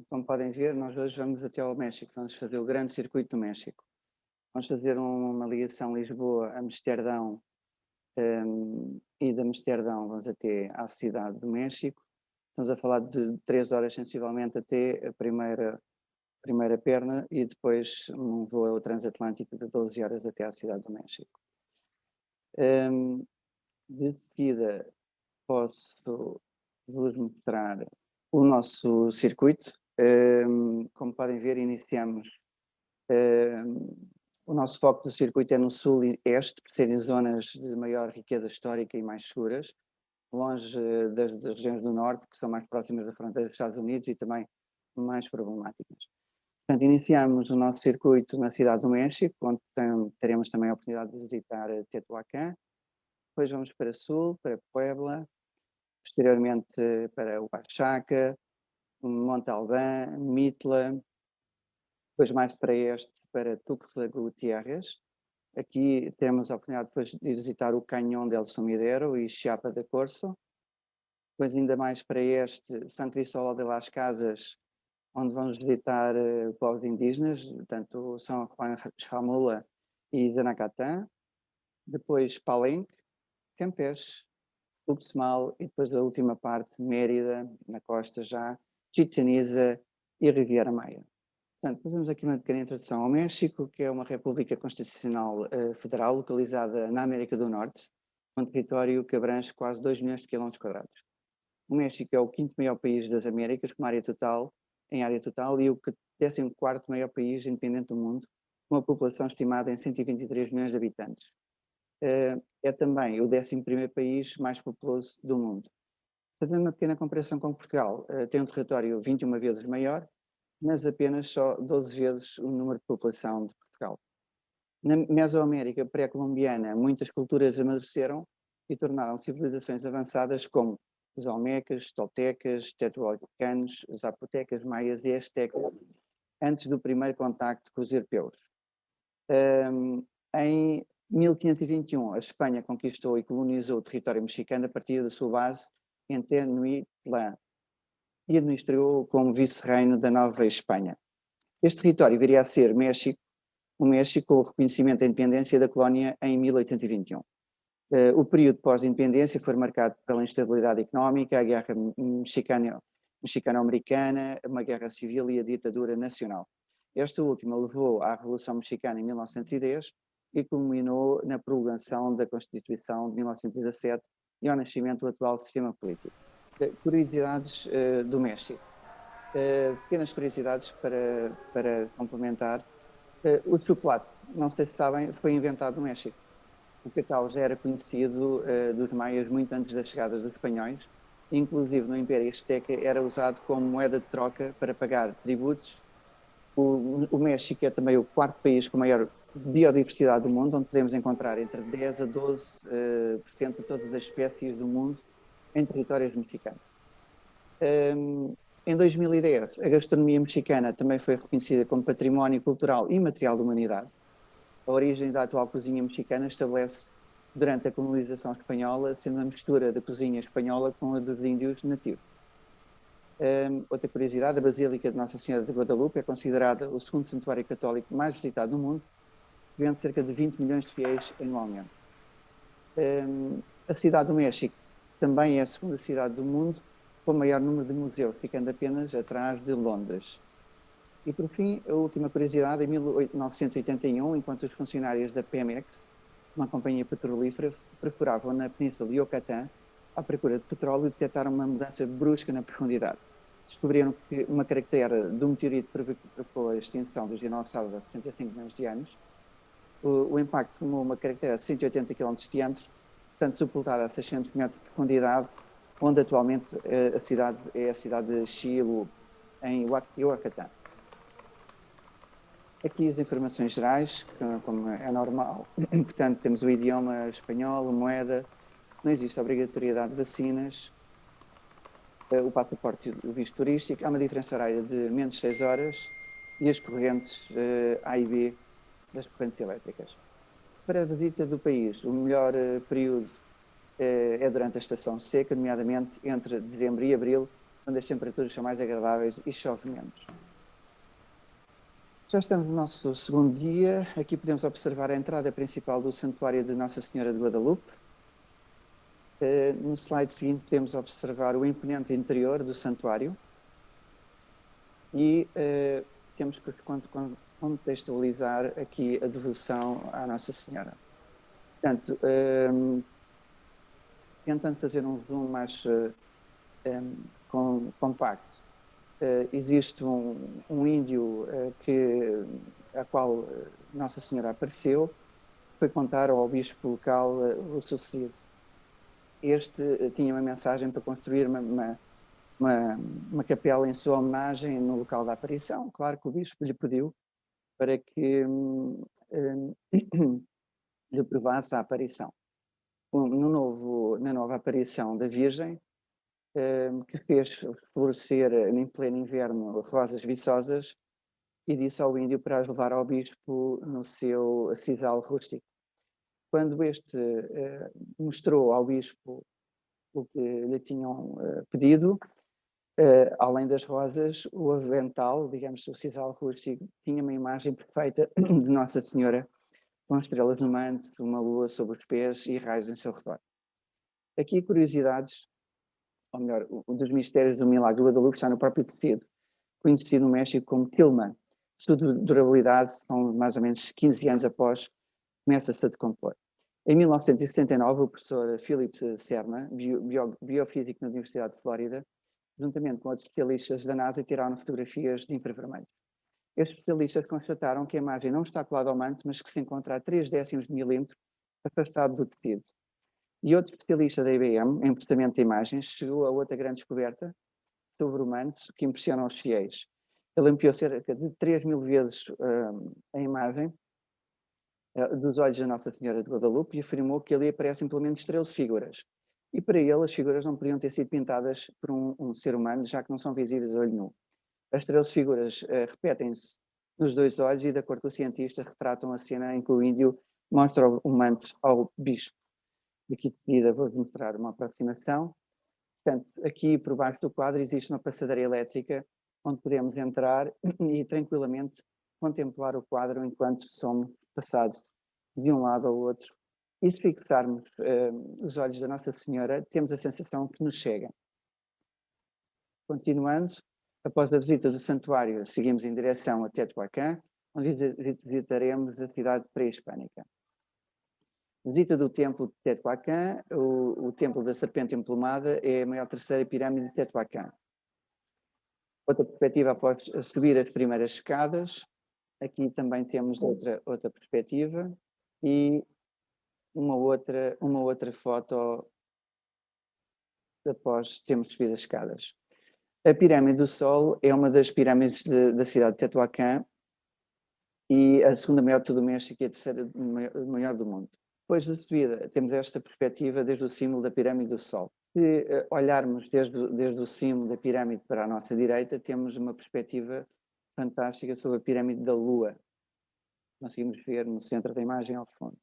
Como podem ver, nós hoje vamos até ao México, vamos fazer o grande circuito do México. Vamos fazer uma ligação Lisboa-Amsterdão, e de Amsterdão vamos até à cidade do México. Estamos a falar de 3 horas sensivelmente até a primeira perna e depois um voo transatlântico de 12 horas até à cidade do México. De seguida posso vos mostrar o nosso circuito. Como podem ver, iniciamos. O nosso foco do circuito é no sul e este, por serem zonas de maior riqueza histórica e mais seguras, longe das regiões do norte, que são mais próximas da fronteira dos Estados Unidos e também mais problemáticas. Portanto, iniciamos o nosso circuito na cidade do México, onde teremos também a oportunidade de visitar Teotihuacán. Depois vamos para sul, para Puebla, posteriormente para Oaxaca, Monte Albán, Mitla, depois mais para este, para Tuxtla Gutiérrez. Aqui temos a oportunidade depois de visitar o Canhão del Sumidero e Chiapa de Corzo. Depois ainda mais para este, San Cristóbal de las Casas, onde vamos visitar povos indígenas, portanto São Juan Chamula e Zanacatã. Depois Palenque, Campeche, Uxmal e depois a última parte, Mérida, na costa já, Chichén Itzá e Riviera Maia. Portanto, fazemos aqui uma pequena introdução ao México, que é uma república constitucional federal localizada na América do Norte, com um território que abrange quase 2 milhões de quilómetros quadrados. O México é o 5º maior país das Américas, com em área total, e o 14º maior país independente do mundo, com uma população estimada em 123 milhões de habitantes. É também o 11º país mais populoso do mundo. Fazendo uma pequena comparação com Portugal, tem um território 21 vezes maior, mas apenas só 12 vezes o número de população de Portugal. Na Mesoamérica pré-colombiana, muitas culturas amadureceram e tornaram civilizações avançadas como os olmecas, toltecas, teotihuacanos, zapotecas, maias e astecas, antes do primeiro contacto com os europeus. Em 1521, a Espanha conquistou e colonizou o território mexicano a partir da sua base em Tenochtitlan e administrou como vice-reino da Nova Espanha. Este território viria a ser o México com o reconhecimento da independência da colónia em 1821. O período pós-independência foi marcado pela instabilidade económica, a guerra mexicano-americana, uma guerra civil e a ditadura nacional. Esta última levou à Revolução Mexicana em 1910 e culminou na promulgação da Constituição de 1917 e ao nascimento do atual sistema político. Curiosidades do México. Pequenas curiosidades para complementar. O chocolate, não sei se sabem, foi inventado no México. O cacau já era conhecido dos maias muito antes da chegada dos espanhóis. Inclusive no Império Azteca era usado como moeda de troca para pagar tributos. O México é também o 4º país com maior biodiversidade do mundo, onde podemos encontrar entre 10 a 12% de todas as espécies do mundo em territórios mexicanos. Em 2010, a gastronomia mexicana também foi reconhecida como património cultural e material da humanidade. A origem da atual cozinha mexicana estabelece durante a colonização espanhola, sendo a mistura da cozinha espanhola com a dos índios nativos. Outra curiosidade, a Basílica de Nossa Senhora de Guadalupe é considerada o 2º santuário católico mais visitado do mundo, recebendo cerca de 20 milhões de fiéis anualmente. A cidade do México também é a 2ª cidade do mundo com o maior número de museus, ficando apenas atrás de Londres. E por fim, a última curiosidade, em 1981, enquanto os funcionários da Pemex, uma companhia petrolífera, perfuravam na península de Yucatán à procura de petróleo, detectaram uma mudança brusca na profundidade. Descobriram que uma caractere do meteorito provocou a extinção dos dinossauros há 65 milhões de anos. O impacto formou uma caractere a 180 km de diâmetro, portanto sepultada a 600 metros de profundidade, onde atualmente a cidade é a cidade de Xilú, em Yucatán. Aqui as informações gerais, como é normal. Portanto, temos o idioma espanhol, a moeda, não existe obrigatoriedade de vacinas, o passaporte e o visto turístico, há uma diferença horária de menos 6 horas e as correntes A e B das correntes elétricas. Para a visita do país, o melhor período é durante a estação seca, nomeadamente entre dezembro e abril, quando as temperaturas são mais agradáveis e chove menos. Já estamos no nosso segundo dia. Aqui podemos observar a entrada principal do Santuário de Nossa Senhora de Guadalupe. No slide seguinte podemos observar o imponente interior do santuário e temos que contextualizar aqui a devoção à Nossa Senhora. Portanto, tentando fazer um zoom mais compacto, existe um índio a qual Nossa Senhora apareceu, foi contar ao bispo local o sucedido. Este tinha uma mensagem para construir uma capela em sua homenagem no local da aparição. Claro que o bispo lhe pediu para que lhe provasse a aparição. Na nova aparição da Virgem, que fez florescer em pleno inverno rosas viçosas e disse ao índio para as levar ao bispo no seu sisal rústico. Quando este mostrou ao bispo o que lhe tinham pedido, além das rosas, o avental, digamos, o sisal rústico, tinha uma imagem perfeita de Nossa Senhora, com estrelas no manto, uma lua sobre os pés e raios em seu redor. Aqui curiosidades, ou melhor, um dos mistérios do milagre do Guadalupe está no próprio tecido, conhecido no México como tilma. Sua durabilidade são mais ou menos 15 anos após começa-se a decompor. Em 1979, o professor Philip Serna, biofísico na Universidade de Flórida, juntamente com outros especialistas da NASA, tiraram fotografias de infravermelho. Estes especialistas constataram que a imagem não está colada ao manto, mas que se encontra a 0,3 de milímetro afastado do tecido. E outro especialista da IBM, em processamento de imagens, chegou a outra grande descoberta sobre o manto que impressiona os fiéis. Ele ampliou cerca de 3.000 vezes a imagem dos olhos da Nossa Senhora de Guadalupe e afirmou que ali aparecem pelo menos 13 figuras. E para ele, as figuras não podiam ter sido pintadas por um ser humano, já que não são visíveis a olho nu. As 13 figuras repetem-se nos dois olhos e, de acordo com o cientista, retratam a cena em que o índio mostra o manto ao bispo. Aqui de seguida vou-vos mostrar uma aproximação. Portanto, aqui por baixo do quadro existe uma passadeira elétrica onde podemos entrar e tranquilamente contemplar o quadro enquanto somos passados de um lado ao outro. E se fixarmos os olhos da Nossa Senhora, temos a sensação que nos chega. Continuando, após a visita do santuário, seguimos em direção a Teotihuacan, onde visitaremos a cidade pré-hispânica. Visita do templo de Teotihuacan, o templo da serpente emplumada, é a maior terceira pirâmide de Teotihuacan. Outra perspectiva após subir as primeiras escadas, aqui também temos outra perspectiva e uma outra foto após termos subido as escadas. A Pirâmide do Sol é uma das pirâmides da cidade de Teotihuacan e a segunda maior de todo o México e a terceira maior do mundo. Depois da subida, temos esta perspectiva desde o cimo da Pirâmide do Sol. Se olharmos desde o cimo da pirâmide para a nossa direita, temos uma perspectiva fantástica sobre a Pirâmide da Lua. Conseguimos ver no centro da imagem ao fundo.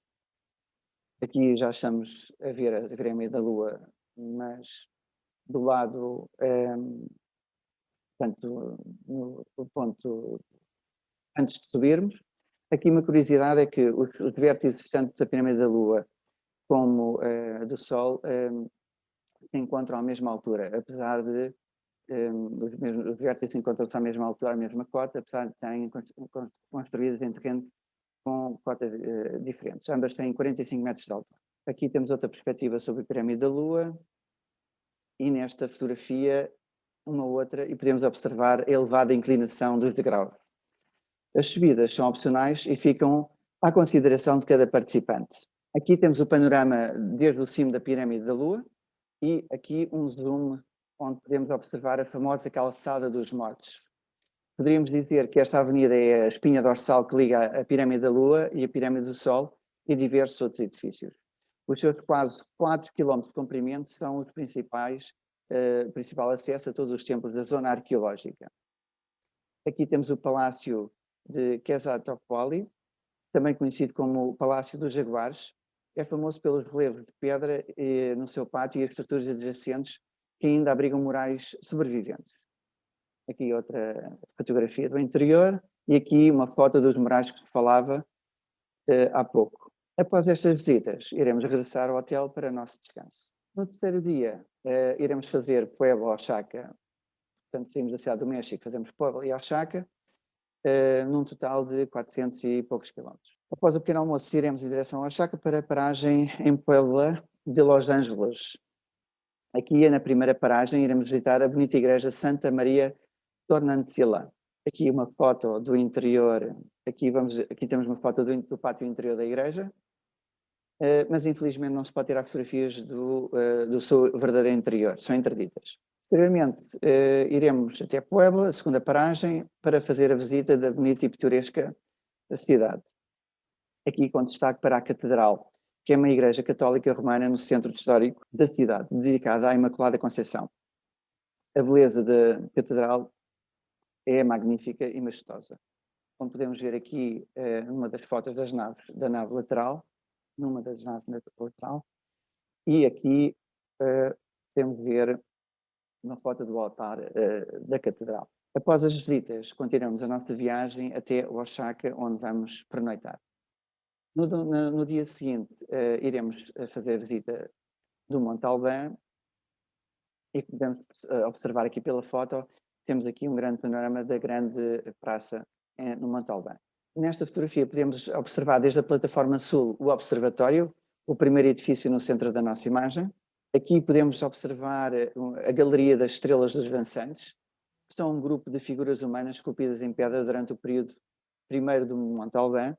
Aqui já estamos a ver a Pirâmide da Lua, mas do lado, portanto, no ponto antes de subirmos. Aqui uma curiosidade é que os vértices tanto da Pirâmide da Lua como do Sol se encontram à mesma altura, apesar de os vértices encontram-se à mesma altura, à mesma cota, apesar de estarem construídos em terreno com cotas diferentes. Ambas têm 45 metros de altura. Aqui temos outra perspectiva sobre a Pirâmide da Lua e nesta fotografia uma outra e podemos observar a elevada inclinação dos degraus. As subidas são opcionais e ficam à consideração de cada participante. Aqui temos o panorama desde o cimo da Pirâmide da Lua e aqui um zoom onde podemos observar a famosa calçada dos mortos. Poderíamos dizer que esta avenida é a espinha dorsal que liga a Pirâmide da Lua e a Pirâmide do Sol e diversos outros edifícios. Os seus quase 4 km de comprimento são os principal acesso a todos os templos da zona arqueológica. Aqui temos o Palácio de Quetzalcoatl, também conhecido como o Palácio dos Jaguares. É famoso pelos relevos de pedra no seu pátio e as estruturas adjacentes que ainda abrigam murais sobreviventes. Aqui outra fotografia do interior e aqui uma foto dos murais que falava há pouco. Após estas visitas, iremos regressar ao hotel para nosso descanso. No terceiro dia, iremos fazer Puebla, Oaxaca. Portanto, saímos da cidade do México, fazemos Puebla e Oaxaca, num total de 400 e poucos quilómetros. Após o pequeno almoço, iremos em direção a Oaxaca para a paragem em Puebla de Los Angeles. Aqui, na primeira paragem, iremos visitar a bonita igreja de Santa Maria Tornancila. Aqui uma foto do interior, aqui temos uma foto do pátio interior da igreja, mas infelizmente não se pode tirar fotografias do seu verdadeiro interior, são interditas. Posteriormente, iremos até Puebla, a segunda paragem, para fazer a visita da bonita e pitoresca cidade. Aqui com destaque para a Catedral, que é uma igreja católica romana no centro histórico da cidade, dedicada à Imaculada Conceição. A beleza da Catedral é magnífica e majestosa. Como podemos ver aqui, numa das fotos das naves, da nave lateral, numa das naves lateral, e aqui podemos ver uma foto do altar da Catedral. Após as visitas, continuamos a nossa viagem até Oaxaca, onde vamos pernoitar. No dia seguinte, iremos fazer a visita do Monte Alban e podemos observar aqui pela foto, temos aqui um grande panorama da grande praça no Monte Alban. Nesta fotografia podemos observar desde a plataforma sul o observatório, o primeiro edifício no centro da nossa imagem. Aqui podemos observar a Galeria das Estrelas dos Dançantes, que são um grupo de figuras humanas esculpidas em pedra durante o período primeiro do Monte Alban,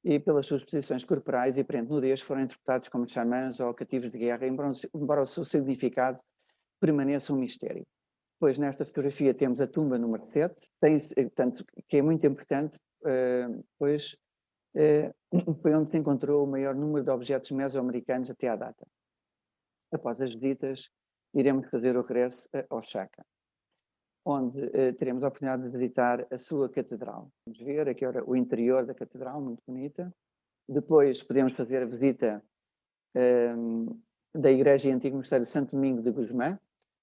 e pelas suas posições corporais e aparente nudez foram interpretados como xamãs ou cativos de guerra, embora o seu significado permaneça um mistério. Depois, nesta fotografia, temos a tumba número 7, portanto, que é muito importante, pois foi onde se encontrou o maior número de objetos mesoamericanos até à data. Após as visitas, iremos fazer o regresso a Oaxaca, onde teremos a oportunidade de visitar a sua catedral. Vamos ver aqui o interior da catedral, muito bonita. Depois podemos fazer a visita da Igreja e Antigo Mosteiro de Santo Domingo de Guzmã,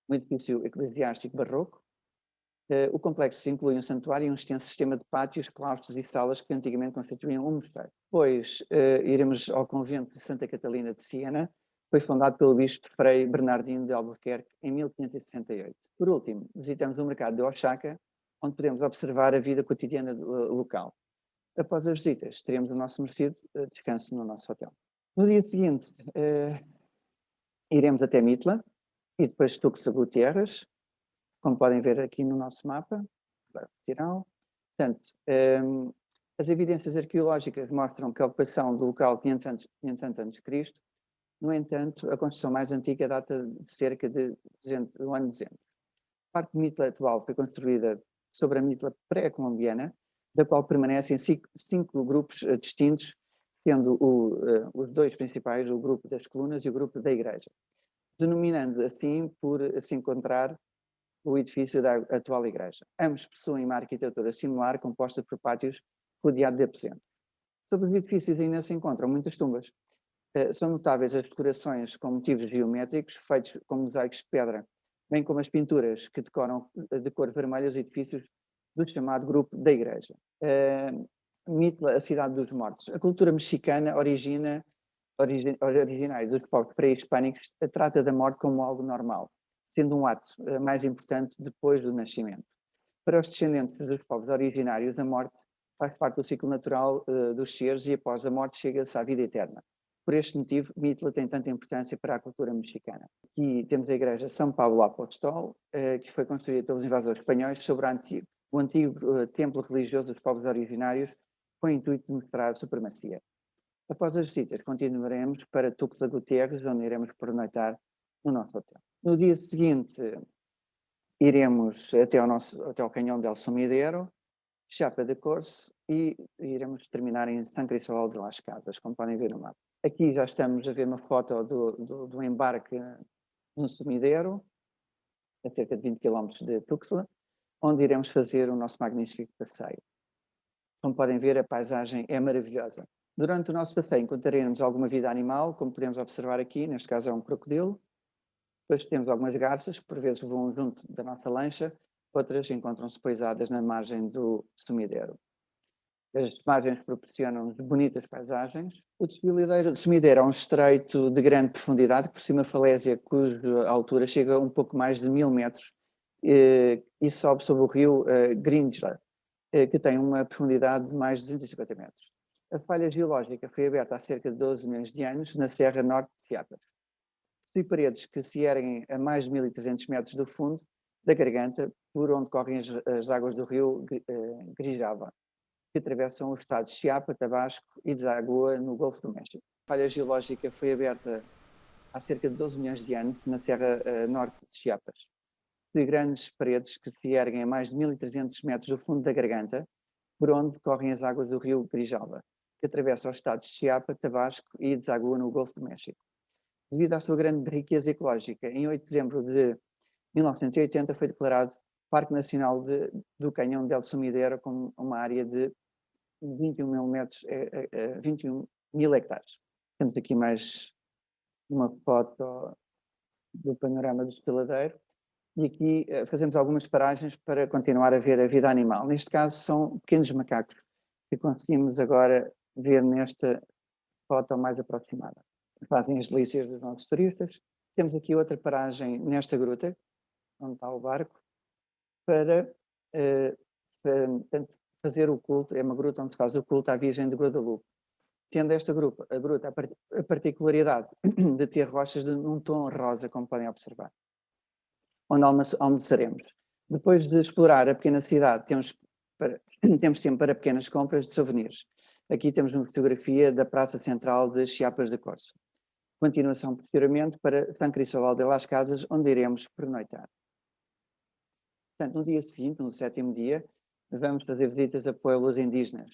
um edifício eclesiástico barroco. O complexo inclui um santuário e um extenso sistema de pátios, claustros e salas que antigamente constituíam um mosteiro. Depois iremos ao convento de Santa Catalina de Siena, foi fundado pelo bispo Frei Bernardino de Albuquerque em 1568. Por último, visitamos o mercado de Oaxaca, onde podemos observar a vida cotidiana local. Após as visitas, teremos o nosso merecido descanso no nosso hotel. No dia seguinte, iremos até Mitla e depois Tuxtla Gutiérrez, como podem ver aqui no nosso mapa. Agora, tirar. Portanto, as evidências arqueológicas mostram que a ocupação do local 500 anos de Cristo. No entanto, a construção mais antiga data de cerca do ano 200. A parte de Mitla atual foi construída sobre a Mitla pré-colombiana, da qual permanecem cinco grupos distintos, sendo os dois principais, o grupo das colunas e o grupo da igreja, denominando assim por se encontrar o edifício da atual igreja. Ambos possuem uma arquitetura similar, composta por pátios rodeados de aposentos. Sobre os edifícios ainda se encontram muitas tumbas. São notáveis as decorações com motivos geométricos, feitos com mosaicos de pedra, bem como as pinturas que decoram de cor vermelha os edifícios do chamado grupo da igreja. Mitla, a cidade dos mortos. A cultura mexicana originária dos povos pré-hispânicos trata da morte como algo normal, sendo um ato mais importante depois do nascimento. Para os descendentes dos povos originários, a morte faz parte do ciclo natural dos seres e após a morte chega-se à vida eterna. Por este motivo, Mitla tem tanta importância para a cultura mexicana. Aqui temos a igreja São Paulo Apóstolo, que foi construída pelos invasores espanhóis sobre o antigo templo religioso dos povos originários, com o intuito de mostrar a supremacia. Após as visitas, continuaremos para Tuxtla Gutiérrez, onde iremos pernoitar no nosso hotel. No dia seguinte, iremos até ao Canhão del Sumidero, Chapa de Corzo, e iremos terminar em San Cristóbal de las Casas, como podem ver no mapa. Aqui já estamos a ver uma foto do embarque no Sumidero, a cerca de 20 km de Tuxtla, onde iremos fazer o nosso magnífico passeio. Como podem ver, a paisagem é maravilhosa. Durante o nosso passeio encontraremos alguma vida animal, como podemos observar aqui, neste caso é um crocodilo. Depois temos algumas garças, que por vezes voam junto da nossa lancha, outras encontram-se pousadas na margem do sumidero. As margens proporcionam bonitas paisagens. O desfiladeiro de Sumidero é um estreito de grande profundidade, por cima falésia, cuja altura chega a um pouco mais de 1000 metros, e sobe sobre o rio Grinjla, que tem uma profundidade de mais de 250 metros. A falha geológica foi aberta há cerca de 12 milhões de anos na Serra Norte de Chiapas. Possui paredes que se erguem a mais de 1300 metros do fundo da garganta, por onde correm as águas do rio Grijava, que atravessam os estados de Chiapa, Tabasco e deságua no Golfo do México. A falha geológica foi aberta há cerca de 12 milhões de anos na Serra Norte de Chiapas. De grandes paredes que se erguem a mais de 1300 metros do fundo da garganta, por onde correm as águas do rio Grijalva, que atravessa os estados de Chiapa, Tabasco e deságua no Golfo do México. Devido à sua grande riqueza ecológica, em 8 de dezembro de 1980 foi declarado Parque Nacional do Canhão del Sumidero, com uma área de 21 mil metros, 21 mil hectares. Temos aqui mais uma foto do panorama do desfiladeiro e aqui fazemos algumas paragens para continuar a ver a vida animal. Neste caso são pequenos macacos que conseguimos agora ver nesta foto mais aproximada. Fazem as delícias dos nossos turistas. Temos aqui outra paragem nesta gruta, onde está o barco, para portanto, fazer o culto. É uma gruta onde se faz o culto à Virgem de Guadalupe. Tendo esta gruta a particularidade de ter rochas num tom rosa, como podem observar, onde almoçaremos. Depois de explorar a pequena cidade, temos tempo para pequenas compras de souvenirs. Aqui temos uma fotografia da Praça Central de Chiapas de Corzo. Continuação posteriormente para São Cristóbal de las Casas, onde iremos pernoitar. Portanto, no dia seguinte, no 7º dia, vamos fazer visitas a pueblos indígenas.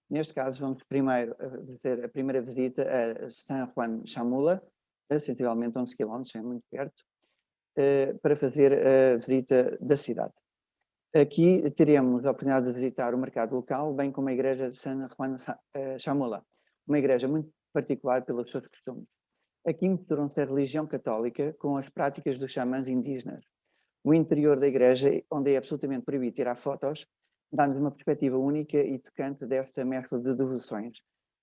Neste caso, vamos primeiro fazer a primeira visita a San Juan Chamula, a sensivelmente 11 km, é muito perto, para fazer a visita da cidade. Aqui teremos a oportunidade de visitar o mercado local, bem como a igreja de San Juan Chamula, uma igreja muito particular pelos seus costumes. Aqui misturam-se a religião católica com as práticas dos xamãs indígenas. O interior da igreja, onde é absolutamente proibido tirar fotos, dá-nos uma perspectiva única e tocante desta mescla de devoções,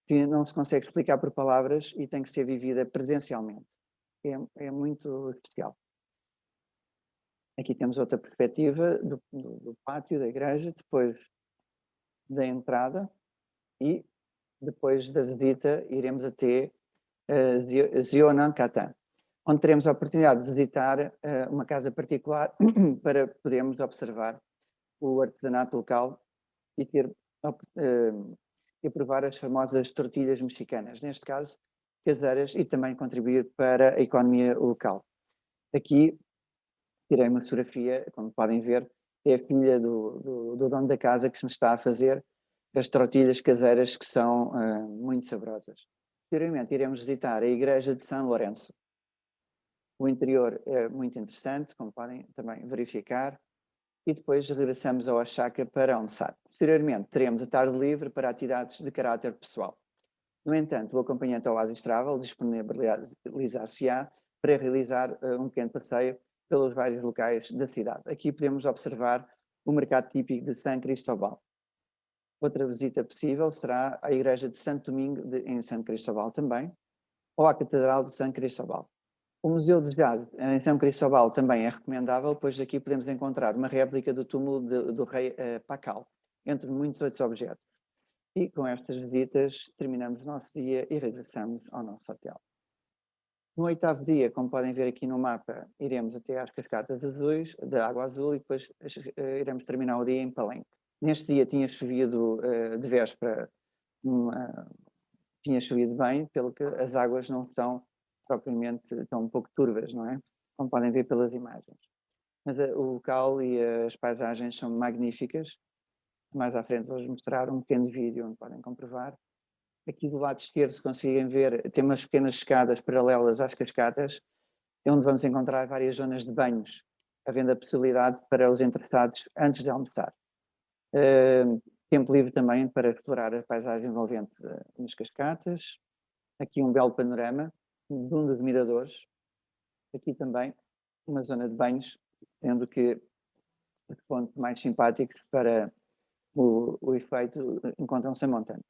que não se consegue explicar por palavras e tem que ser vivida presencialmente. É muito especial. Aqui temos outra perspectiva do pátio da igreja, depois da entrada e depois da visita iremos até Zionancatan, onde teremos a oportunidade de visitar uma casa particular para podermos observar o artesanato local e provar as famosas tortilhas mexicanas, neste caso caseiras, e também contribuir para a economia local. Aqui tirei uma fotografia, como podem ver, é a filha do dono da casa que nos está a fazer as tortilhas caseiras, que são muito saborosas. Posteriormente iremos visitar a igreja de São Lourenço. O interior é muito interessante, como podem também verificar, e depois regressamos ao Oaxaca para almoçar. Posteriormente teremos a tarde livre para atividades de caráter pessoal. No entanto, o acompanhante ao Oasis Travel disponibilizar-se-á para realizar um pequeno passeio pelos vários locais da cidade. Aqui podemos observar o mercado típico de São Cristóbal. Outra visita possível será à igreja de Santo Domingo, em São Cristóbal também, ou à Catedral de São Cristóbal. O Museu de Jade em São Cristóbal também é recomendável, pois aqui podemos encontrar uma réplica do túmulo do rei Pacal, entre muitos outros objetos. E com estas visitas terminamos o nosso dia e regressamos ao nosso hotel. No 8º dia, como podem ver aqui no mapa, iremos até às Cascatas Azuis, da Água Azul, e depois iremos terminar o dia em Palenque. Neste dia tinha chovido de véspera, tinha chovido bem, pelo que as águas não estão propriamente, estão um pouco turvas, não é? Como podem ver pelas imagens. Mas o local e as paisagens são magníficas. Mais à frente vou-vos mostrar um pequeno vídeo onde podem comprovar. Aqui do lado esquerdo, se conseguem ver, tem umas pequenas escadas paralelas às cascatas, onde vamos encontrar várias zonas de banhos, havendo a possibilidade para os interessados antes de almoçar. Tempo livre também para explorar a paisagem envolvente nas cascatas. Aqui um belo panorama de um dos miradores. Aqui também uma zona de banhos, sendo que os pontos mais simpáticos para o efeito encontram-se em montanha.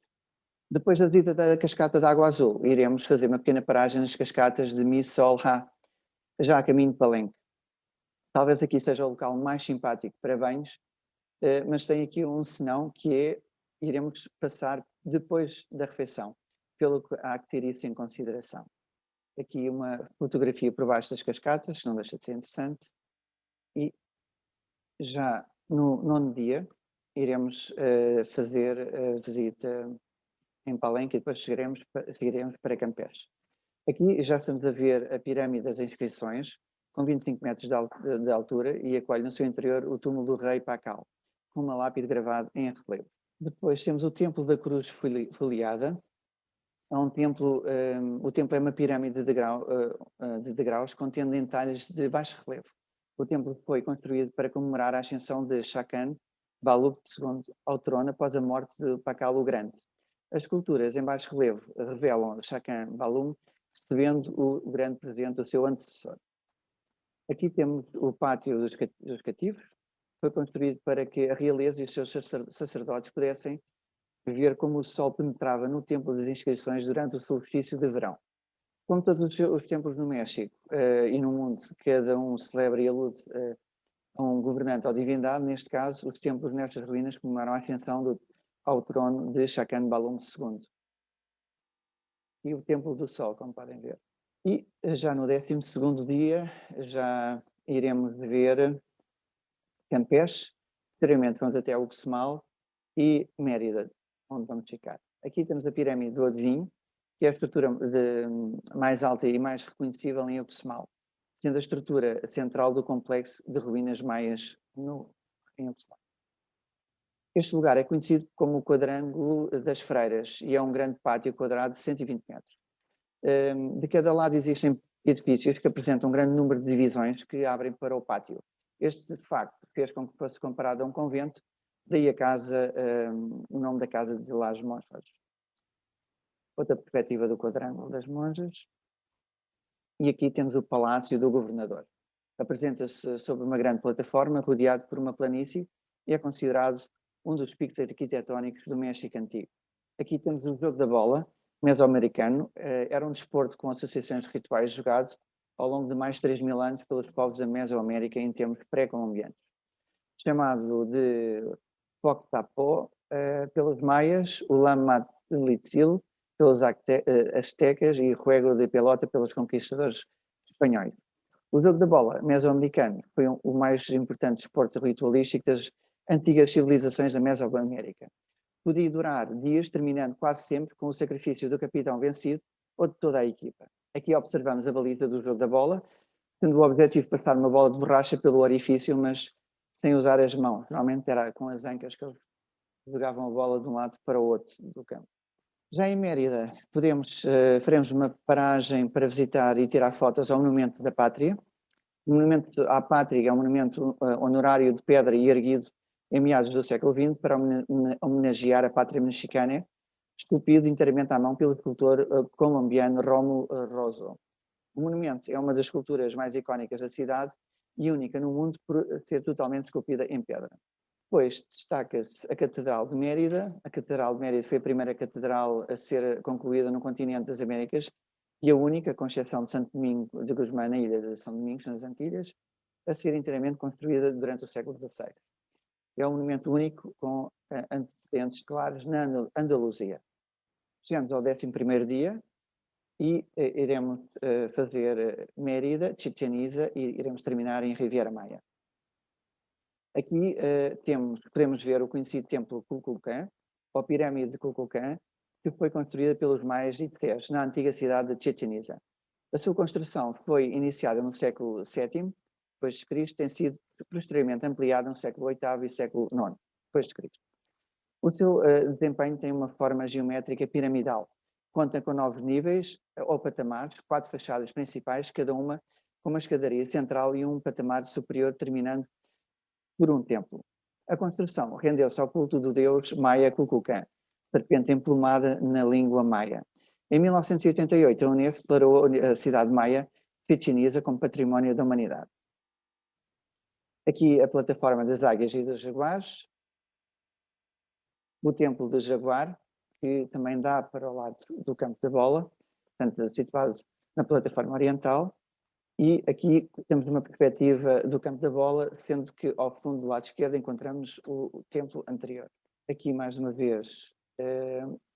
Depois da visita da cascata de Água Azul, iremos fazer uma pequena paragem nas cascatas de Mi Sol Ha, já a caminho de Palenque. Talvez aqui seja o local mais simpático para banhos, mas tem aqui um senão, que é, iremos passar depois da refeição, pelo que há que ter isso em consideração. Aqui uma fotografia por baixo das cascatas, não deixa de ser interessante. E já no nono dia, iremos fazer a visita em Palenque e depois seguiremos para Campeche. Aqui já estamos a ver a pirâmide das inscrições, com 25 metros de altura, e acolhe no seu interior o túmulo do rei Pacal, com uma lápide gravada em relevo. Depois temos o Templo da Cruz Foliada. É um templo, o templo é uma pirâmide de degraus, contendo entalhes de baixo relevo. O templo foi construído para comemorar a ascensão de Shakan Balub II ao trono após a morte de Pakal o Grande. As esculturas em baixo relevo revelam Shakan Balum recebendo o grande presente do seu antecessor. Aqui temos o pátio dos cativos. Foi construído para que a realeza e os seus sacerdotes pudessem ver como o sol penetrava no templo das inscrições durante o solstício de verão. Como todos os templos no México e no mundo, cada um celebra e alude a um governante ou divindade. Neste caso, os templos nestas ruínas comemoram a ascensão ao trono de Shakan Balum II. E o Templo do Sol, como podem ver. E já no 12º dia, já iremos ver Campeche, posteriormente vamos até Uxmal e Mérida, onde vamos ficar. Aqui temos a pirâmide do Adivinho, que é a estrutura mais alta e mais reconhecível em Uxmal, sendo a estrutura central do complexo de ruínas maias em Uxmal. Este lugar é conhecido como o Quadrângulo das Freiras e é um grande pátio quadrado de 120 metros. De cada lado existem edifícios que apresentam um grande número de divisões que abrem para o pátio. Este facto fez com que fosse comparado a um convento, daí a casa, o nome da casa de Las Monjas. Outra perspectiva do Quadrângulo das Monjas. E aqui temos o Palácio do Governador. Apresenta-se sobre uma grande plataforma rodeado por uma planície e é considerado um dos picos arquitetónicos do México Antigo. Aqui temos o jogo da bola, mesoamericano. Era um desporto com associações rituais jogado ao longo de mais de 3.000 anos pelos povos da Mesoamérica em tempos pré-colombianos. Chamado de Poctapó pelos maias, o Lamatlizil pelos astecas e Juego de Pelota pelos conquistadores espanhóis. O jogo da bola mesoamericano foi o mais importante desporto ritualístico das antigas civilizações da Mesoamérica. Podia durar dias, terminando quase sempre com o sacrifício do capitão vencido ou de toda a equipa. Aqui observamos a baliza do jogo da bola, tendo o objetivo de passar uma bola de borracha pelo orifício, mas sem usar as mãos. Normalmente era com as ancas que eles jogavam a bola de um lado para o outro do campo. Já em Mérida, faremos uma paragem para visitar e tirar fotos ao Monumento da Pátria. O Monumento à Pátria é um monumento honorário de pedra e erguido em meados do século XX para homenagear a pátria mexicana, esculpido inteiramente à mão pelo escultor colombiano Rómulo Rosso. O monumento é uma das esculturas mais icónicas da cidade e única no mundo por ser totalmente esculpida em pedra. Depois destaca-se a Catedral de Mérida. A Catedral de Mérida foi a primeira catedral a ser concluída no continente das Américas e a única, com exceção de Santo Domingo de Guzmán, na ilha de São Domingos, nas Antilhas, a ser inteiramente construída durante o século XVI. É um monumento único com antecedentes claros na Andaluzia. Chegamos ao 11º dia e iremos fazer Mérida, Chichén Itzá e iremos terminar em Riviera Maya. Aqui podemos ver o conhecido templo Kukulcán, ou pirâmide de Kukulcán, que foi construída pelos maias Itzés na antiga cidade de Chichén Itzá. A sua construção foi iniciada no século VII depois de Cristo, tem sido posteriormente ampliada no século VIII e século IX depois de Cristo. O seu desempenho tem uma forma geométrica piramidal. Conta com 9 níveis ou patamares, 4 fachadas principais, cada uma com uma escadaria central e um patamar superior, terminando por um templo. A construção rendeu-se ao culto do deus maia Kukulcán, serpente emplumada na língua maia. Em 1988, a Unesco declarou a cidade maia Chichén Itzá como Património da Humanidade. Aqui a plataforma das águias e dos jaguares, o templo do jaguar, que também dá para o lado do campo da bola, portanto situado na plataforma oriental, e aqui temos uma perspectiva do campo da bola, sendo que ao fundo do lado esquerdo encontramos o templo anterior. Aqui mais uma vez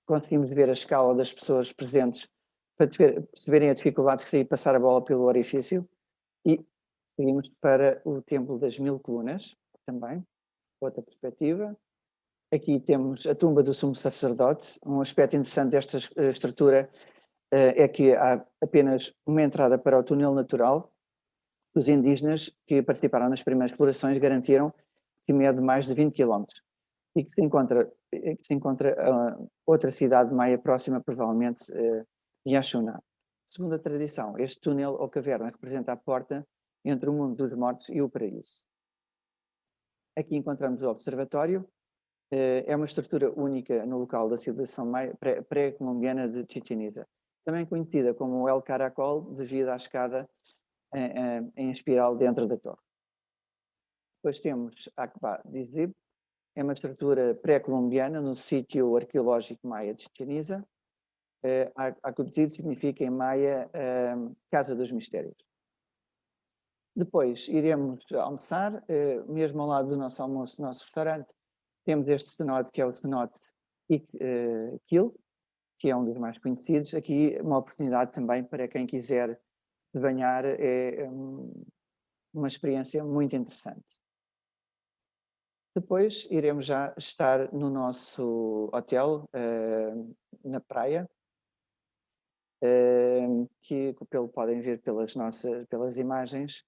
conseguimos ver a escala das pessoas presentes para perceberem a dificuldade que seria passar a bola pelo orifício, e seguimos para o templo das 1000 colunas, também, outra perspectiva. Aqui temos a tumba do sumo sacerdote. Um aspecto interessante desta estrutura é que há apenas uma entrada para o túnel natural. Os indígenas que participaram nas primeiras explorações garantiram que mede mais de 20 km e que se encontra outra cidade maia próxima, provavelmente Yaxuná. Segundo a tradição, este túnel ou caverna representa a porta entre o mundo dos mortos e o paraíso. Aqui encontramos o observatório. É uma estrutura única no local da civilização pré-colombiana de Chichén Itzá, também conhecida como El Caracol, devido à escada em espiral dentro da torre. Depois temos Aqaba de Izib, é uma estrutura pré-colombiana no sítio arqueológico maia de Chichén Itzá. Aqaba significa em maia Casa dos Mistérios. Depois iremos almoçar, mesmo ao lado do nosso almoço, do nosso restaurante, temos este cenote que é o cenote Iqui-Quil, que é um dos mais conhecidos. Aqui uma oportunidade também para quem quiser banhar, é uma experiência muito interessante. Depois iremos já estar no nosso hotel, na praia, que pelo podem ver pelas imagens,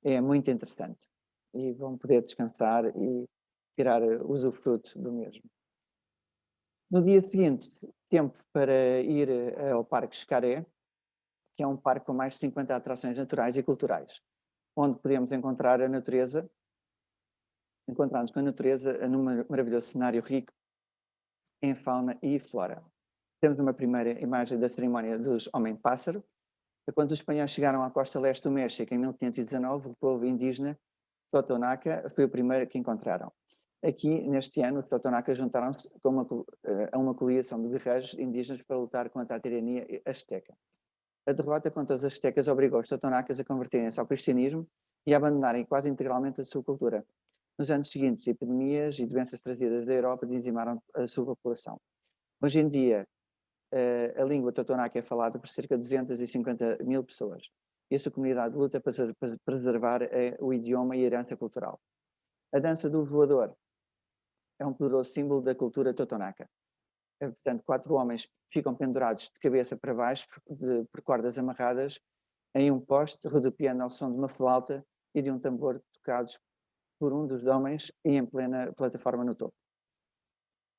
é muito interessante. E vão poder descansar e tirar usufruto do mesmo. No dia seguinte, tempo para ir ao Parque Xcaré, que é um parque com mais de 50 atrações naturais e culturais, onde podemos encontrar a natureza, encontrarmos com a natureza num maravilhoso cenário rico em fauna e flora. Temos uma primeira imagem da cerimónia dos Homem-Pássaro. Quando os espanhóis chegaram à costa leste do México em 1519, o povo indígena Totonaca foi o primeiro que encontraram. Aqui, neste ano, os Totonacas juntaram-se a uma coligação de guerreiros indígenas para lutar contra a tirania azteca. A derrota contra os aztecas obrigou os Totonacas a converterem-se ao cristianismo e a abandonarem quase integralmente a sua cultura. Nos anos seguintes, epidemias e doenças trazidas da Europa dizimaram a sua população. Hoje em dia, a língua Totonaca é falada por cerca de 250 mil pessoas. E essa comunidade luta para preservar o idioma e a herança cultural. A dança do voador é um poderoso símbolo da cultura totonaca. Portanto, 4 homens ficam pendurados de cabeça para baixo por cordas amarradas em um poste, rodopiando ao som de uma flauta e de um tambor tocados por um dos homens e em plena plataforma no topo.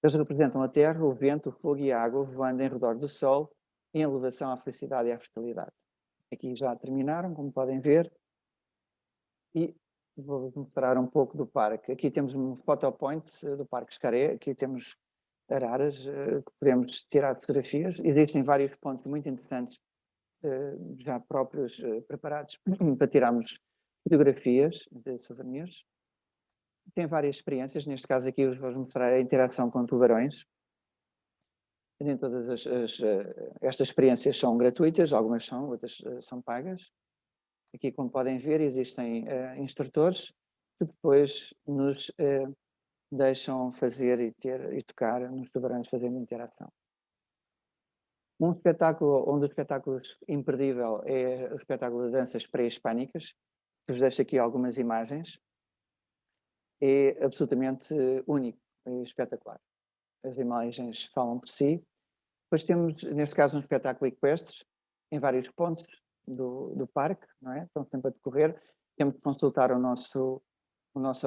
Eles representam a terra, o vento, o fogo e a água voando em redor do sol em elevação à felicidade e à fertilidade. Aqui já terminaram, como podem ver, e vou-vos mostrar um pouco do parque. Aqui temos um photopoint do Parque Xcaré, aqui temos araras que podemos tirar fotografias. Existem vários pontos muito interessantes, já próprios, preparados para tirarmos fotografias de souvenirs. Tem várias experiências, neste caso aqui vos vou mostrar a interação com tubarões. Nem todas estas experiências são gratuitas, algumas são, outras são pagas. Aqui, como podem ver, existem instrutores que depois nos deixam fazer e tocar nos tubarões fazendo interação. Um dos espetáculos imperdível é o espetáculo de danças pré-hispânicas, que vos deixo aqui algumas imagens. É absolutamente único e espetacular. As imagens falam por si. Depois temos, neste caso, um espetáculo equestre em vários pontos do parque, não é? Estão sempre a decorrer. Temos que consultar o nosso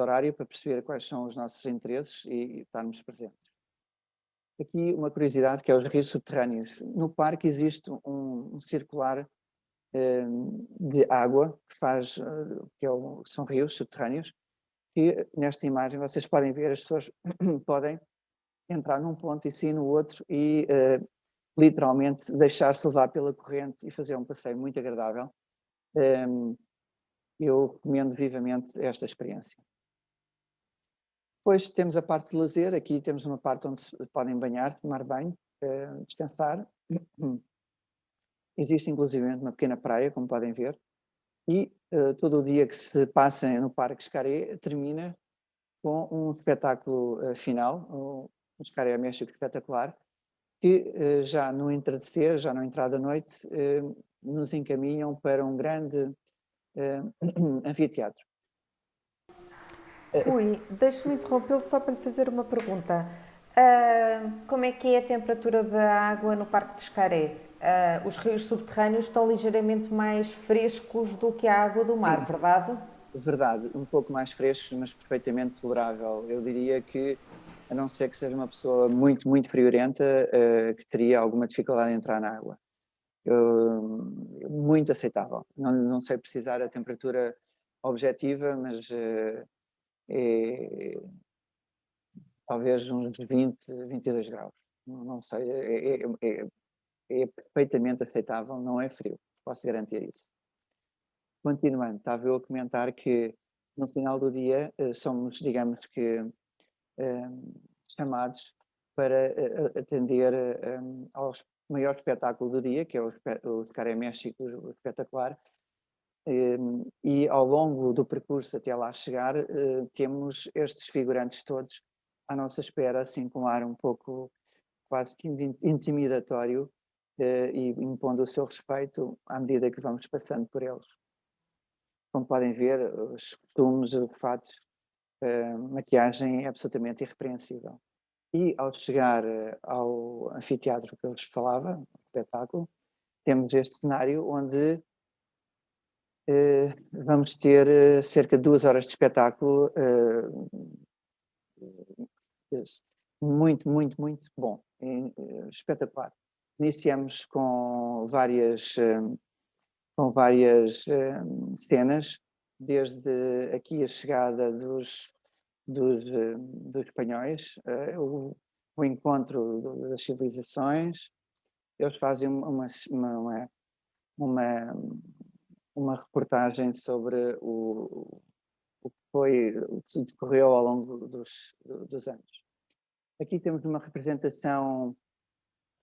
horário para perceber quais são os nossos interesses e estarmos presentes. Aqui uma curiosidade que é os rios subterrâneos. No parque existe um circular de água que são rios subterrâneos, que nesta imagem vocês podem ver, as pessoas podem entrar num ponto e sair no outro e literalmente deixar-se levar pela corrente e fazer um passeio muito agradável. eu recomendo vivamente esta experiência. Depois temos a parte de lazer, aqui temos uma parte onde se podem banhar, tomar banho, descansar. Existe inclusivamente uma pequena praia, como podem ver, e todo o dia que se passa no Parque Xcaré termina com um espetáculo final, um Xcaré México espetacular, que já no entardecer, já na entrada da noite, nos encaminham para um grande anfiteatro. Rui, deixe-me interrompê-lo só para lhe fazer uma pergunta. Como é que é a temperatura da água no Parque de Xcaré? Os rios subterrâneos estão ligeiramente mais frescos do que a água do mar, Sim, verdade? verdade, um pouco mais fresco, mas perfeitamente tolerável. Eu diria que, a não ser que seja uma pessoa muito, muito friorenta, que teria alguma dificuldade em entrar na água. Muito aceitável. Não sei precisar a temperatura objetiva, mas é talvez uns 20, 22 graus. Não sei, é perfeitamente aceitável, não é frio, posso garantir isso. Continuando, estava eu a comentar que no final do dia somos, digamos que, chamados para atender ao maior espetáculo do dia, que é o Caré México, o espetacular, e ao longo do percurso até lá chegar, temos estes figurantes todos à nossa espera, assim com um ar um pouco quase que intimidatório, e impondo o seu respeito à medida que vamos passando por eles. Como podem ver, os costumes, os fatos, maquiagem é absolutamente irrepreensível. E ao chegar ao anfiteatro que eu vos falava, espetáculo, temos este cenário onde vamos ter cerca de 2 horas de espetáculo, muito, muito, muito bom, espetacular. Iniciamos com várias cenas, desde aqui a chegada dos espanhóis, o encontro das civilizações. Eles fazem uma, uma reportagem sobre o que foi, o que se decorreu ao longo dos anos. Aqui temos uma representação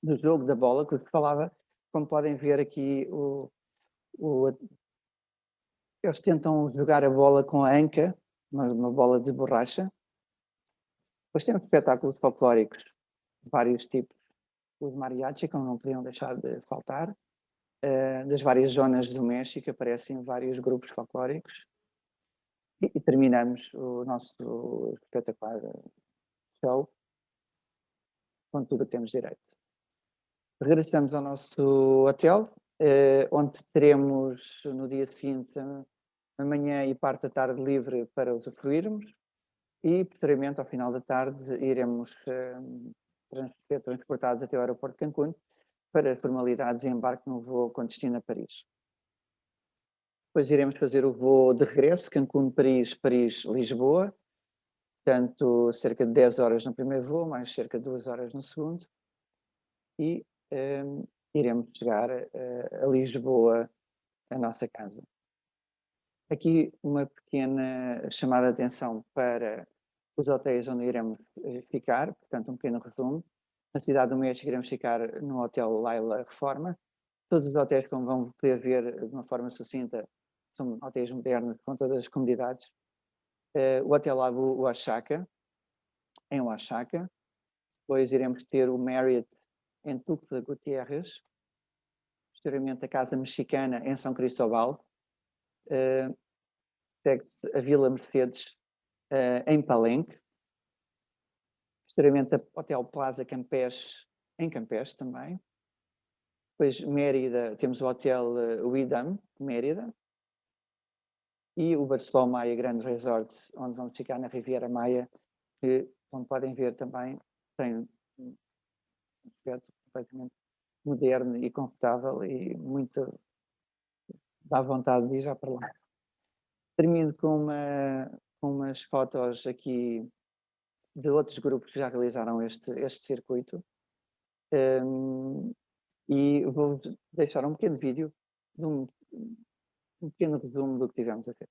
do jogo da bola, que eu falava. Como podem ver aqui, eles tentam jogar a bola com a anca, uma bola de borracha. Depois temos espetáculos folclóricos de vários tipos. Os mariachi, como não podiam deixar de faltar. Das várias zonas do México aparecem vários grupos folclóricos. E terminamos o nosso espetacular show com tudo o que temos direito. Regressamos ao nosso hotel, onde teremos no dia seguinte a manhã e parte da tarde livre para usufruirmos, e posteriormente, ao final da tarde, iremos ser transportados até o aeroporto de Cancún para formalidades e embarque no voo com destino a Paris. Depois iremos fazer o voo de regresso, Cancún-Paris, Paris-Lisboa, portanto cerca de 10 horas no primeiro voo, mais cerca de 2 horas no segundo, e iremos chegar a Lisboa, a nossa casa. Aqui uma pequena chamada de atenção para os hotéis onde iremos ficar, portanto um pequeno resumo. Na cidade do México iremos ficar no Hotel Laila Reforma. Todos os hotéis, como vão poder ver de uma forma sucinta, são hotéis modernos com todas as comodidades. O Hotel Abu Oaxaca, em Oaxaca. Depois iremos ter o Marriott em Tuxtla Gutiérrez. Posteriormente a Casa Mexicana em São Cristóbal. Segue-se a Vila Mercedes em Palenque. Posteriormente a Hotel Plaza Campeche em Campeche também. Depois Mérida, temos o Hotel Uidam, Mérida. E o Barceló Maia Grande Resort, onde vamos ficar na Riviera Maia, que, como podem ver também, tem um aspecto completamente moderno e confortável e muito dá vontade de ir já para lá. Termino com umas fotos aqui de outros grupos que já realizaram este circuito. E vou deixar um pequeno vídeo de um pequeno resumo do que tivemos a ver.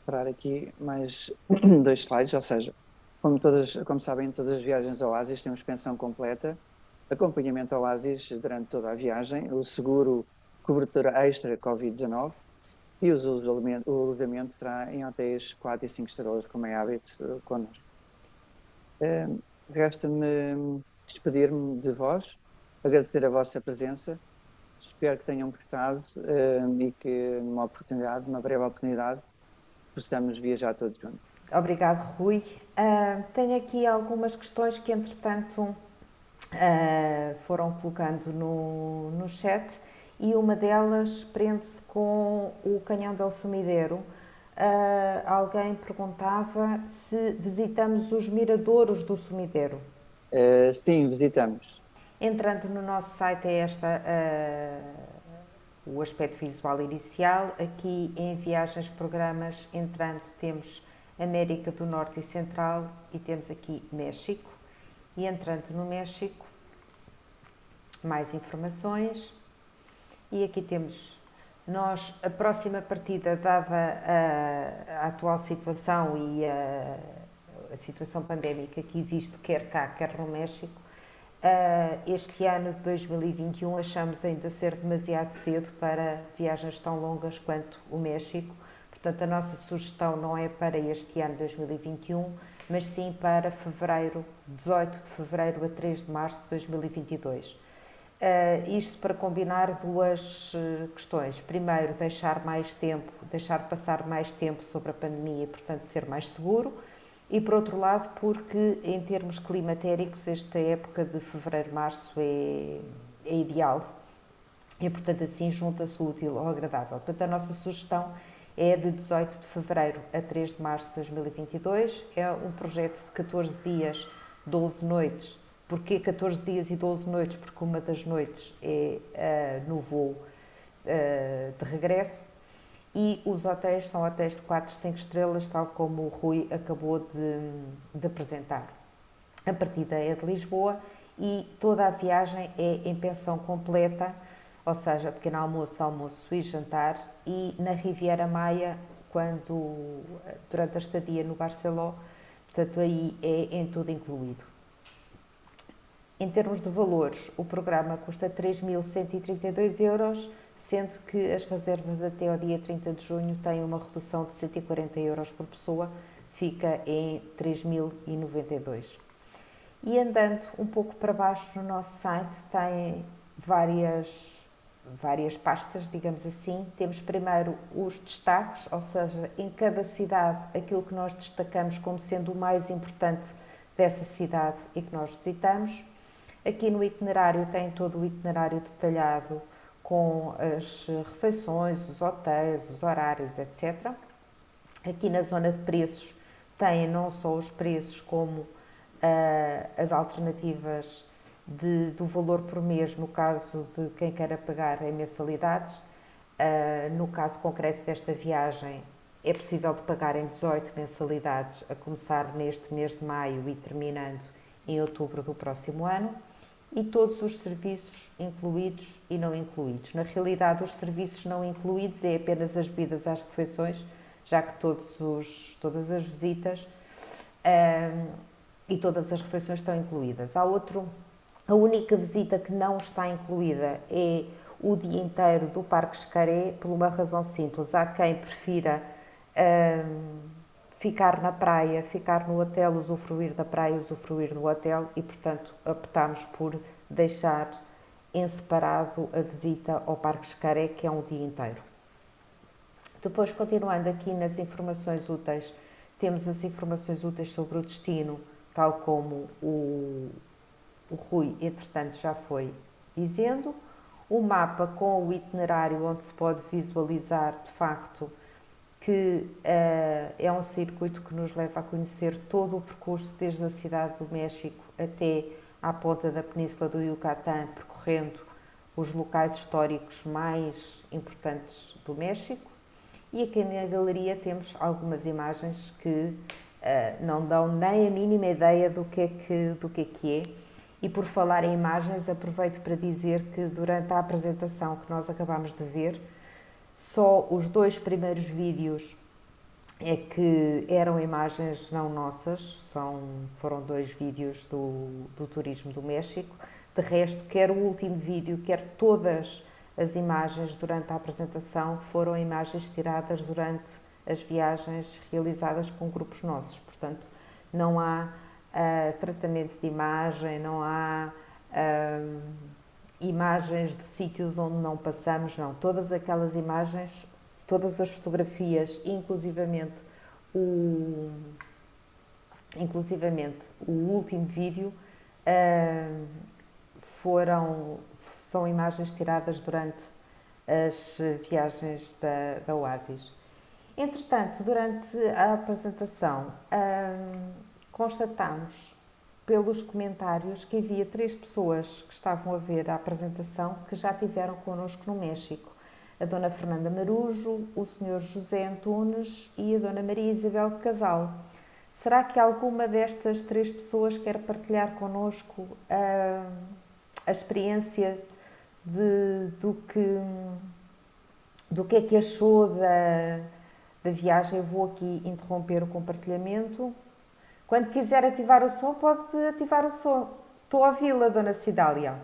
Mostrar aqui mais 2 slides, ou seja, como sabem, todas as viagens ao Oásis temos pensão completa, acompanhamento ao Oásis durante toda a viagem, o seguro cobertura extra Covid-19 e o alojamento terá em hotéis 4 e 5 estrelas, como é hábito connosco. Resta-me despedir-me de vós, agradecer a vossa presença, espero que tenham gostado e que numa breve oportunidade, possamos viajar todos juntos. Obrigado, Rui. Tenho aqui algumas questões que, entretanto, foram colocando no chat e uma delas prende-se com o Canhão del Sumidero. Alguém perguntava se visitamos os miradouros do Sumidero. Sim, visitamos. Entrando no nosso site é o aspecto visual inicial. Aqui em viagens, programas, entrando temos América do Norte e Central e temos aqui México. E entrando no México, mais informações. E aqui temos a próxima partida, dada a atual situação e a situação pandémica que existe quer cá, quer no México, este ano de 2021 achamos ainda ser demasiado cedo para viagens tão longas quanto o México. Portanto, a nossa sugestão não é para este ano de 2021, mas sim para fevereiro, 18 de fevereiro a 3 de março de 2022. Isto para combinar duas questões. Primeiro, deixar passar mais tempo sobre a pandemia e, portanto, ser mais seguro. E, por outro lado, porque em termos climatéricos esta época de fevereiro-março é ideal e, portanto, assim junta-se o útil ao agradável. Portanto, a nossa sugestão é de 18 de fevereiro a 3 de março de 2022. É um projeto de 14 dias, 12 noites. Porquê 14 dias e 12 noites? Porque uma das noites é no voo de regresso. E os hotéis são hotéis de 4, 5 estrelas, tal como o Rui acabou de apresentar. A partida é de Lisboa e toda a viagem é em pensão completa, ou seja, pequeno almoço, almoço e jantar, e na Riviera Maia, durante a estadia no Barceló, portanto aí é em tudo incluído. Em termos de valores, o programa custa 3.132 euros, sendo que as reservas até ao dia 30 de junho têm uma redução de 140 euros por pessoa, fica em 3.092. E andando um pouco para baixo no nosso site, tem várias pastas, digamos assim. Temos primeiro os destaques, ou seja, em cada cidade aquilo que nós destacamos como sendo o mais importante dessa cidade e que nós visitamos. Aqui no itinerário tem todo o itinerário detalhado com as refeições, os hotéis, os horários, etc. Aqui na zona de preços tem não só os preços como as alternativas do valor por mês no caso de quem queira pagar em mensalidades. No caso concreto desta viagem é possível de pagar em 18 mensalidades, a começar neste mês de maio e terminando em outubro do próximo ano. E todos os serviços incluídos e não incluídos. Na realidade, os serviços não incluídos é apenas as bebidas às refeições, já que todas as visitas e todas as refeições estão incluídas. A única visita que não está incluída é o dia inteiro do Parque Xcaré, por uma razão simples. Há quem prefira ficar na praia, ficar no hotel, usufruir da praia, usufruir do hotel e, portanto, optámos por deixar em separado a visita ao Parque Xcaré, que é um dia inteiro. Depois, continuando aqui nas informações úteis, temos as informações úteis sobre o destino, tal como o Rui, entretanto, já foi dizendo. O mapa com o itinerário onde se pode visualizar, de facto, que é um circuito que nos leva a conhecer todo o percurso desde a cidade do México até à ponta da península do Yucatán, percorrendo os locais históricos mais importantes do México. E aqui na galeria temos algumas imagens que não dão nem a mínima ideia do que é. E por falar em imagens, aproveito para dizer que durante a apresentação que nós acabámos de ver, só os 2 primeiros vídeos é que eram imagens não nossas, foram 2 vídeos do Turismo do México. De resto, quer o último vídeo, quer todas as imagens durante a apresentação foram imagens tiradas durante as viagens realizadas com grupos nossos. Portanto, não há tratamento de imagem, não há imagens de sítios onde não passamos, não. Todas aquelas imagens, todas as fotografias, inclusivamente o último vídeo, são imagens tiradas durante as viagens da Oasis. Entretanto, durante a apresentação, constatámos pelos comentários que havia 3 pessoas que estavam a ver a apresentação que já estiveram connosco no México. A Dona Fernanda Marujo, o Sr. José Antunes e a Dona Maria Isabel Casal. Será que alguma destas 3 pessoas quer partilhar connosco a experiência do que é que achou da viagem? Eu vou aqui interromper o compartilhamento. Quando quiser ativar o som, pode ativar o som. Estou a ouvi-la, Dona Cidália.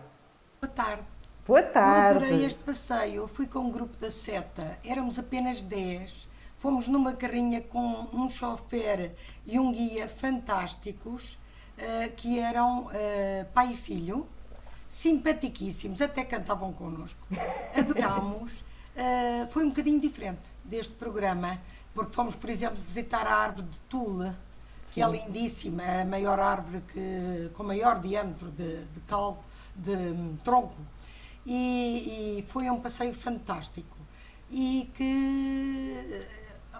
Boa tarde. Boa Eu tarde. adorei este passeio. Eu fui com um grupo da Seta. Éramos apenas 10. Fomos numa carrinha com um chofer e um guia fantásticos, que eram pai e filho, simpaticíssimos, até cantavam connosco. Adorámos. Foi um bocadinho diferente deste programa, porque fomos, por exemplo, visitar a árvore de Tule, que é lindíssima, a maior árvore com maior diâmetro de tronco. E foi um passeio fantástico. E que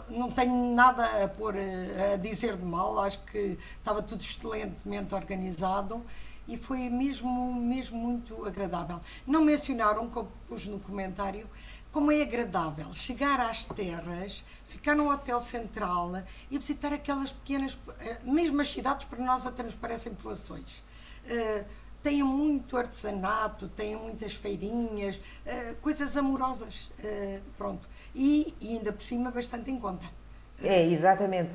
não tenho nada a dizer de mal, acho que estava tudo excelentemente organizado e foi mesmo muito agradável. Não mencionaram, como pus no comentário, como é agradável chegar às terras, ficar num hotel central e visitar aquelas pequenas, mesmo as cidades para nós até nos parecem povoações. Têm muito artesanato, têm muitas feirinhas, coisas amorosas, pronto. E ainda por cima bastante em conta. É, exatamente.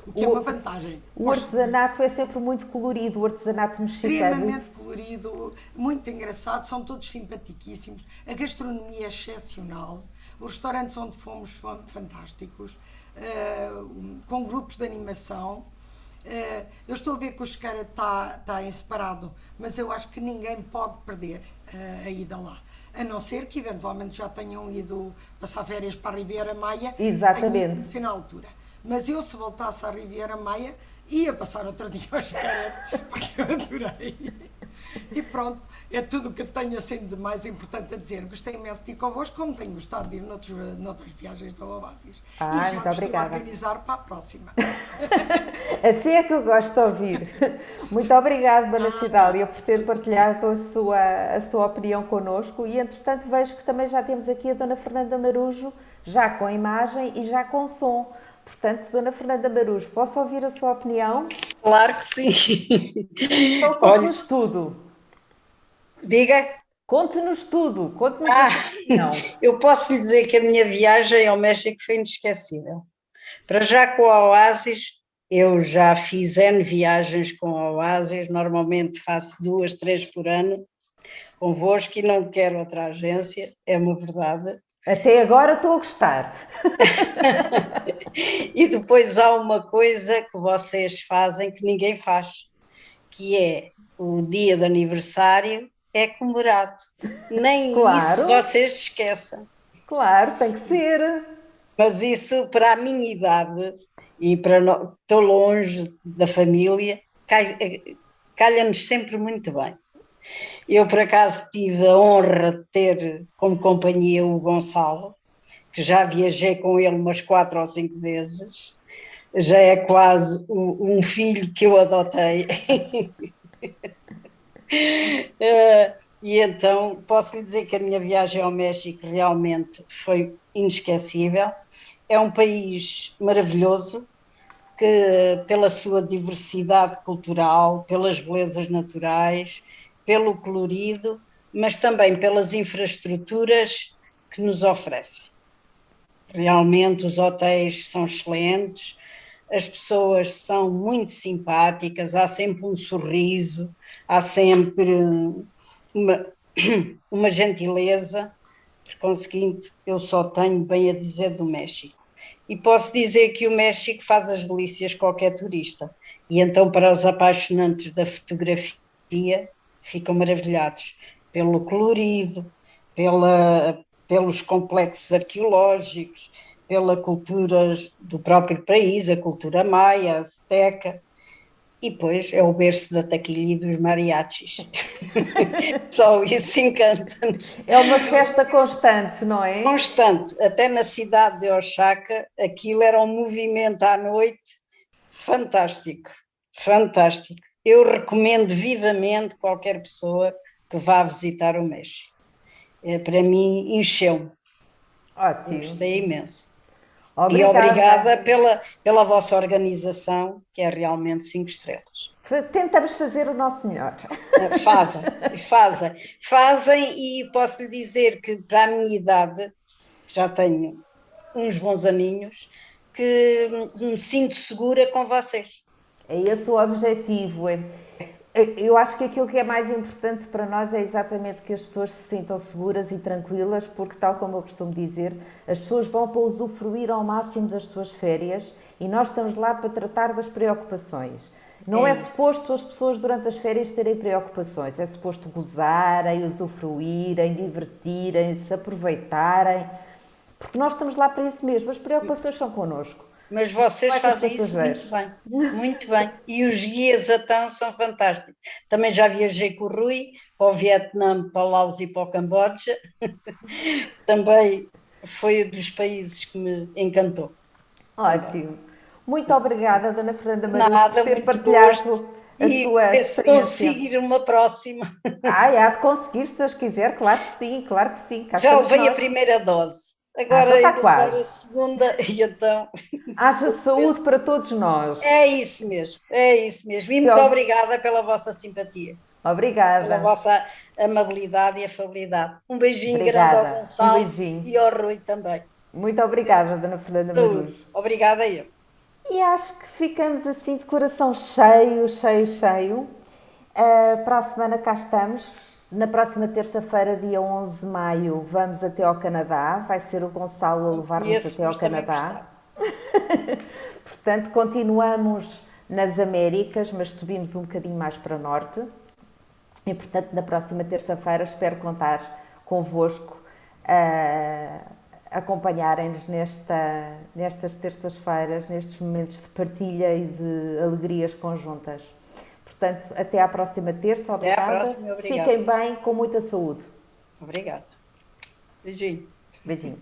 o que é uma vantagem. O artesanato é sempre muito colorido, o artesanato mexicano. Extremamente colorido, muito engraçado, são todos simpaticíssimos, a gastronomia é excepcional, os restaurantes onde fomos foram fantásticos, com grupos de animação. Eu estou a ver que o Xcara está em separado, mas eu acho que ninguém pode perder a ida lá. A não ser que eventualmente já tenham ido passar férias para a Riviera Maia. Exatamente. Na altura. Mas eu, se voltasse à Riviera Maia, ia passar outro dia ao Xcara, porque eu adorei. E pronto, é tudo o que tenho assim de mais importante a dizer. Gostei imenso de ir convosco, como tenho gostado de ir noutras viagens da Oasis. E já muito obrigada. Estou a organizar para a próxima. Assim é que eu gosto de ouvir. Muito obrigada, Dona Cidália, por ter partilhado a sua opinião connosco e, entretanto, vejo que também já temos aqui a Dona Fernanda Marujo, já com imagem e já com som. Portanto, Dona Fernanda Marujo, posso ouvir a sua opinião? Claro que sim. Então, conte-nos tudo. Diga. Conte-nos tudo. Conte-nos a sua opinião. Eu posso lhe dizer que a minha viagem ao México foi inesquecível. Para já com a Oasis, eu já fiz N viagens com a Oasis, normalmente faço 2, 3 por ano, convosco, e não quero outra agência, é uma verdade. Até agora estou a gostar. E depois há uma coisa que vocês fazem que ninguém faz, que é o dia de aniversário é comemorado. Nem Claro. isso vocês esqueçam. Claro, tem que ser. Mas isso, para a minha idade, e para estou longe da família, calha-nos sempre muito bem. Eu, por acaso, tive a honra de ter como companhia o Gonçalo, que já viajei com ele umas 4 ou 5 vezes. Já é quase um filho que eu adotei. E então posso lhe dizer que a minha viagem ao México realmente foi inesquecível. É um país maravilhoso, que pela sua diversidade cultural, pelas belezas naturais, pelo colorido, mas também pelas infraestruturas que nos oferecem. Realmente os hotéis são excelentes, as pessoas são muito simpáticas, há sempre um sorriso, há sempre uma gentileza. Por conseguinte, eu só tenho bem a dizer do México. E posso dizer que o México faz as delícias qualquer turista. E então, para os apaixonantes da fotografia, ficam maravilhados pelo colorido, pelos complexos arqueológicos, pela cultura do próprio país, a cultura maia, a azteca. E depois é o berço da taquilha e dos mariachis. Só isso encanta-nos. É uma festa constante, não é? Constante. Até na cidade de Oaxaca, aquilo era um movimento à noite fantástico. Fantástico. Eu recomendo vivamente qualquer pessoa que vá visitar o México. Para mim, encheu-me. Ótimo. Gostei imenso. Obrigada. E obrigada pela vossa organização, que é realmente 5 estrelas. Tentamos fazer o nosso melhor. Fazem, e posso lhe dizer que para a minha idade, já tenho uns bons aninhos, que me sinto segura com vocês. É esse o objetivo. Eu acho que aquilo que é mais importante para nós é exatamente que as pessoas se sintam seguras e tranquilas, porque, tal como eu costumo dizer, as pessoas vão para usufruir ao máximo das suas férias e nós estamos lá para tratar das preocupações. Não é suposto as pessoas durante as férias terem preocupações, é suposto gozarem, usufruírem, divertirem-se, aproveitarem, porque nós estamos lá para isso mesmo, as preocupações são connosco. Mas vocês fazem isso muito bem, muito bem. E os guias então são fantásticos. Também já viajei com o Rui, para o Vietnã, para o Laos e para o Camboja. Também foi um dos países que me encantou. Ótimo. Muito obrigada, Dona Fernanda Marujo, Nada, por ter partilhado a sua experiência. Conseguir uma próxima. Há de conseguir, se Deus quiser, claro que sim, claro que sim. Já levei a primeira dose. Agora está levar quase. A segunda, e então... Haja saúde para todos nós. É isso mesmo, é isso mesmo. E muito obrigada pela vossa simpatia. Obrigada. Pela vossa amabilidade e afabilidade. Um beijinho Obrigada. grande ao Gonçalo beijinho. e ao Rui também. Muito obrigada, Dona Fernanda Tudo. Marujo. Obrigada eu. E acho que ficamos assim de coração cheio, cheio, cheio. Para a semana cá estamos. Na próxima terça-feira, dia 11 de maio, vamos até ao Canadá. Vai ser o Gonçalo a levar-nos Conheço, até ao mas também Canadá. gostava. Portanto, continuamos nas Américas, mas subimos um bocadinho mais para norte. E, portanto, na próxima terça-feira espero contar convosco acompanharem-nos nestas terças-feiras, nestes momentos de partilha e de alegrias conjuntas. Portanto, até à próxima terça. Até à Obrigada. próxima, obrigada. Fiquem bem, com muita saúde. Obrigada. Beijinho. Beijinho.